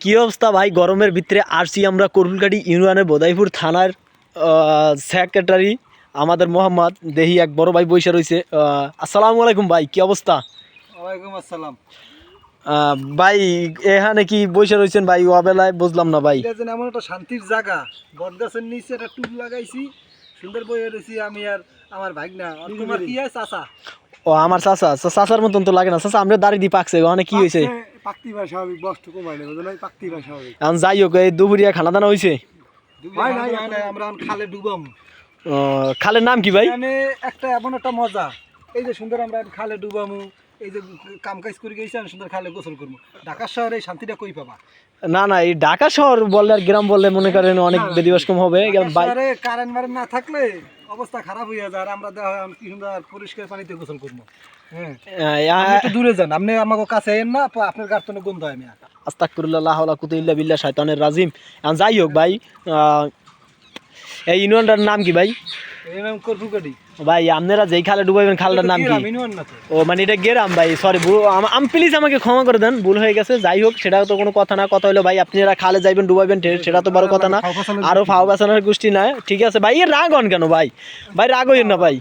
কি অবস্থা ভাই, গরমের ভিতরে আসছি আমরা করুলকাটি ইউনিয়নের বোদাইপুর থানার সেক্রেটারি আমাদের মোহাম্মদ দেহি এক বড় ভাই বৈশা রয়েছে। আসসালামু আলাইকুম ভাই, কি অবস্থা? ওয়ালাইকুম আসসালাম। ভাই এখানে কি বৈশা রয়েছেন ভাই অবেলায়, বুঝলাম না ভাই। এটা যেন এমন একটা শান্তির জায়গা, বটগাছের নিচে একটা টুল লাগাইছি, সুন্দর বইয়ে রয়েছি আমি আর আমার ভাগনা। আর তোমার কি হয় চাচা? ও আমার চাচা, চাচার মতন তো লাগে না চাচা, আমরা দাঁড়িয়ে দিয়ে পাকছে ওখানে কি হয়েছে? পাকতি ভাই স্বাভাবিক, বস্ত কমাই নেবে না, পাকতি ভাই স্বাভাবিক। এখন যাই হোক, এই দুপুরিয়া খানা দানা হয়েছে? ভাই নাই নাই, আমরা খালে ডুবাম। খালের নাম কি ভাই? মানে একটা এমন একটা মজা, এই যে সুন্দর আমরা খালে ডুবামু, এই যে কাম কাজ করে গেছি আমি সুন্দর খালে গোসল করবো। ঢাকা শহরে এই শান্তিটা কই পাবা? না না, এই ঢাকা শহর বললে আর গ্রাম বললে মনে করেন অনেক বেদিবাস কম হবে। কারেন্ট মারেন্ট না থাকলে অবস্থা খারাপ হয়ে যায়। আর আমরা দেখা কি সুন্দর পরিষ্কার পানিতে গোসল করবো। একটু দূরে যান, আপনি আমাকে কাছে এন না, আপনার গার্তনে গন্ধ হয়। আমি আস্তাগফিরুল্লাহ লা হাওলা কুওয়াতা ইল্লা বিল্লাহ শাইতানির রাজিম। এখন যাই হোক ভাই, এই ইউনিয়নটার নাম কি ভাই? এর নাম করফুকাটি। ভাই আপনারা যেই খালে ডুবাইবেন খালটার নাম কি? ও মানে এটা গেরাম ভাই, সরি প্লিজ আমাকে ক্ষমা করে দেন, ভুল হয়ে গেছে। যাই হোক, সেটা তো কোনো কথা না। কথা হলো ভাই আপনারা খালে যাইবেন ডুবাইবেন, সেটা তো বড় কথা না। আরো ফাও বাঁচানোর গোষ্ঠী না, ঠিক আছে ভাই। এর রাগ হন কেন ভাই? ভাই রাগ হইেন না ভাই।